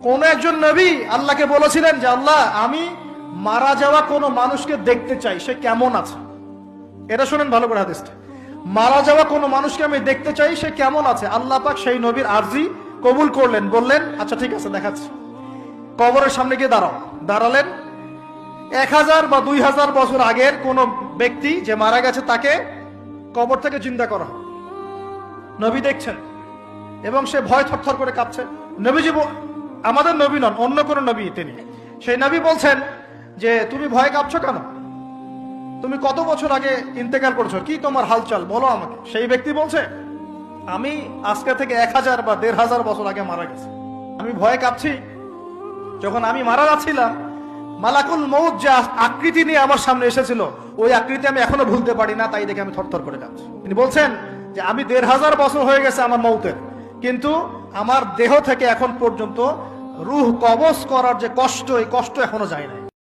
কোন একজন নবী আল্লাহকে বলেছিলেন যে আল্লাহ আমি মারা যাওয়া কোনো মানুষকে দেখতে চাই, সে কেমন আছে। এটা শুনেন ভালো করে হাদিসটা, মারা যাওয়া কোনো মানুষকে আমি দেখতে চাই, সে কেমন আছে। আল্লাহ পাক সেই নবীর আরজি কবুল করলেন, বললেন আচ্ছা ঠিক আছে দেখাচ্ছি। কবরের সামনে গিয়ে দাঁড়ালেন। 1000 বা 2000 বছর আগের কোন ব্যক্তি যে মারা গেছে তাকে কবর থেকে জিন্দা করা হয়। নবী দেখছেন এবং সে ভয় থরথর করে কাঁপছে। নবীজি আমাদের নবী নন, অন্য কোন নবী তিনি। সেই নবী বলছেন যে তুমি ভয় কাঁপছো কেন, তুমি কত বছর আগে ইন্তেকাল করছো, কি তোমার হালচাল বলো আমাকে। সেই ব্যক্তি বলছে আমি আজকে থেকে 1000 বা 1500 বছর আগে মারা গেছি। আমি ভয়ে কাঁপছি, যখন আমি মারা যাচ্ছিলাম মালাকুল মউত যে আকৃতি নিয়ে আমার সামনে এসেছিল, ওই আকৃতি আমি এখনো ভুলতে পারি না, তাই দেখে আমি থরথর করে কাঁপছি। তিনি বলছেন যে আমি 1500 বছর হয়ে গেছে আমার মউতের, কিন্তু আমার দেহ থেকে এখন পর্যন্ত রূহ কবজ করার যে কষ্ট, এই কষ্ট এখনো যায় না।